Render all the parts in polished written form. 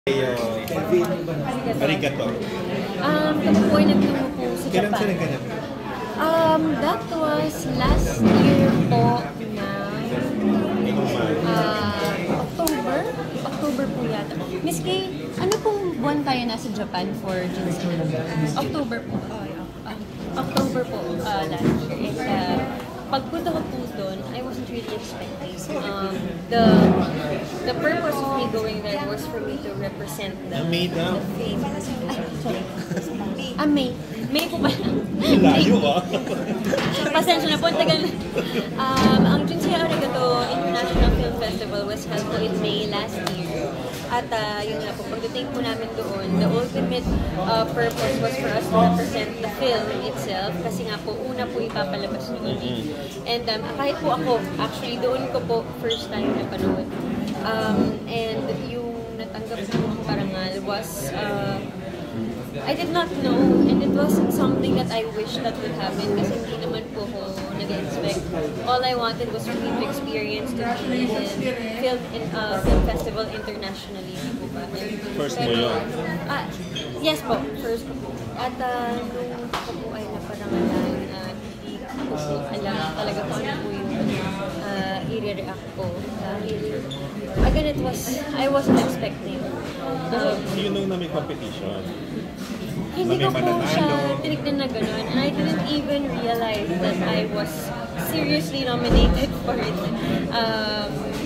Kelvin, arigato. Kami po ay nagtungo po sa Japan. Kailan siya nagganap? That was last year po na October? October po yata. Miss Kay, ano pong buwan tayo nasa Japan for Ginseng? October po. October po last year. Pagpunta ko po doon, I wasn't really expecting. The purpose of me going there was for me to represent the fame. May. May po ba? Layo Pasensya na po, tagal na. Ang Ginseng Arigato International Film Festival was held po in May last year. At yun nga po, pagdating po namin doon, the ultimate purpose was for us to represent the film itself. Kasi nga po, una po ipapalabas nyo. And kahit po ako, actually doon ko po first time napanood. And yung natanggap ko parangal was, I did not know, and it wasn't something that I wish that would happen kasi hindi naman po ko nag-expect. All I wanted was for me to experience to be in film festival internationally. Po ba? First mo yun? Yes po, first po. At nung ako po ay naparangalan, hindi ko po alam talaga kung ano po yung i-react ko. Dahil, again, I wasn't expecting. Yun nung na may competition. Hindi ko po siya tinignan na gano'n. And I didn't even realize that I was seriously nominated for it.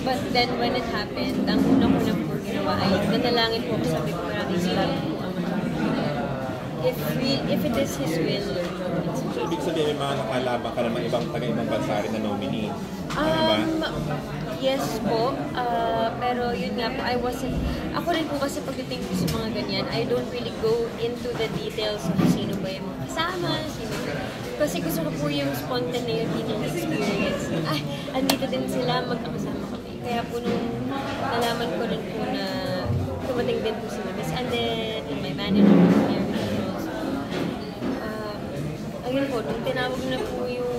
But then when it happened, ang unang-unang po ginawa ay nanalangin po ako, sabi ko maraming salamat po ang if it is His will. So, ibig sabihin may mga nakalaban ka naman ibang taga-ibang bansa rin na nominee. Yes po, pero yun nga po, ako rin po kasi pagdating po sa mga ganyan, I don't really go into the details of sino ba yung mga kasama, kasi gusto ko po yung spontaneity ng experience. Andito din sila, magkakasama kami. Kaya po nung nalaman ko rin po na tumating din po sila, Miss Anden, and my manager, ayun po, nung tinawag na po yung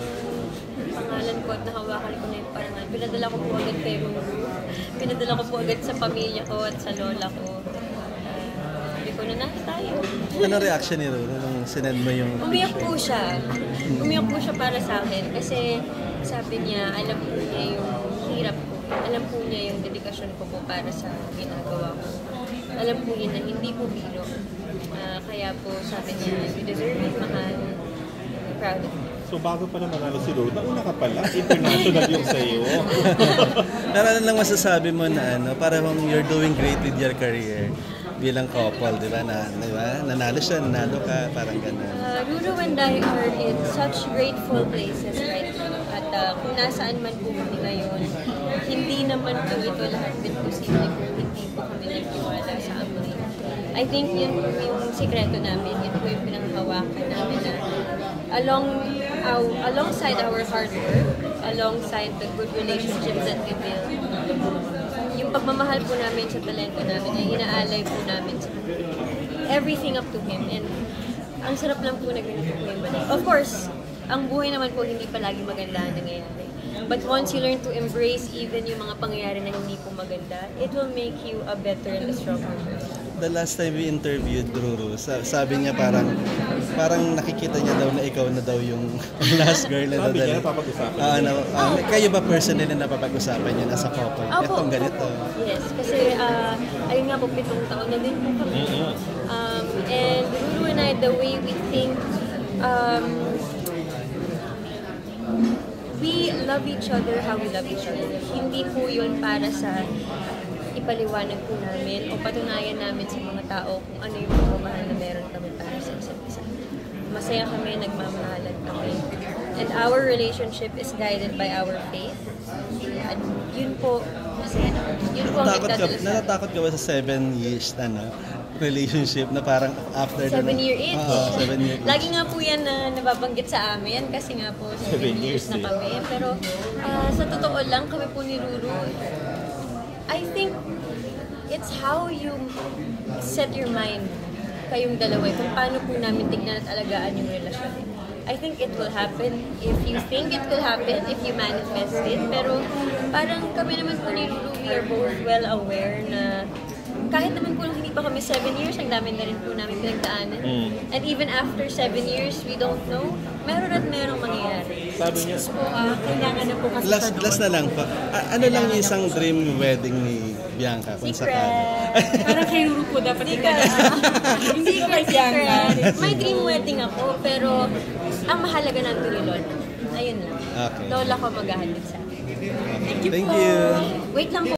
pangalan ko at nahawakan ko na yung parangal, pinadala ko po agad kay Ruru. Pinadala ko po agad sa pamilya ko at sa lola ko. Sabi ko na tayo. Ano reaction ni Ruru nung sinend mo yung Umiyak po siya. Umiyak po siya para sa akin kasi sabi niya, alam po niya yung hirap ko. Alam po niya yung dedikasyon ko po para sa ginagawa ko. Alam po niya na hindi po biro. Kaya po sabi niya, you deserve it, mahal. I'm proud of you. So bago pa na manalo si Ruru, nauna ka pala, international yung sa'yo. Pero ano lang masasabi mo na para kung you're doing great with your career bilang couple, di ba? Nanalo siya, nanalo ka, parang gano'n. Ruru and I are in such grateful places right now. At kung nasaan man po kami ngayon, hindi naman po ito lahat din posible kung hindi po kami nagtiwala sa amin. I think yun yung sikreto namin, yun po yung pinanghawakan namin na alongside our hard work, alongside the good relationships that we build, yung pagmamahal po namin sa talento namin ay inaalay po namin sa everything up to Him. And ang sarap lang po na ganito po yung balik. Of course, ang buhay naman po hindi palagi maganda ang nangyayari. But once you learn to embrace even yung mga pangyayari na hindi po maganda, it will make you a better and a stronger person. The last time we interviewed Ruru, sabi niya parang nakikita niya daw na ikaw na daw yung last girl na sabi niya, napapag-usapan kayo ba personally na napapag-usapan niya nasa couple? Itong ganito. Yes, kasi ayun nga po, 7 taon na din po kami. And Ruru and I, the way we think, we love each other how we love each other. Hindi po yun para sa ipaliwanag po namin o patunayan namin sa mga tao kung ano yung pagmamahal na meron kami para sa isa't isa. Masaya kami, nagmamahalan kami. And our relationship is guided by our faith. At yun po, masaya na. Yun po ang nagdadala sa natatakot ka ba sa 7 years relationship na parang after 7-year itch. 7 year itch. Lagi nga po yan na nababanggit sa amin kasi nga po 7 years na kami. Pero sa totoo lang, kami po ni Ruru, I think it's how you set your mind kayong dalawa, kung paano po namin tignan at alagaan yung relasyon. I think it will happen if you think it will happen, if you manifest it. Pero parang kami naman po ni Ruru, we are both well aware na kahit naman po nung hindi pa kami 7 years, ang dami na rin po namin pinagdaanan. And even after 7 years, we don't know, meron at merong mangyayari. Sabi niya, So, kailangan na po kasi Last na lang po. Ano lang yung isang dream wedding ni Bianca? Kung sakali. secret. Parang kay Ruru po dapat Hindi ito. ka. Hindi ko kay Bianca. May dream wedding ako, pero ang mahalaga nandun yung lola. Ayun lang. Okay. Lola ko maghahatid sa akin. Thank you. Wait lang po.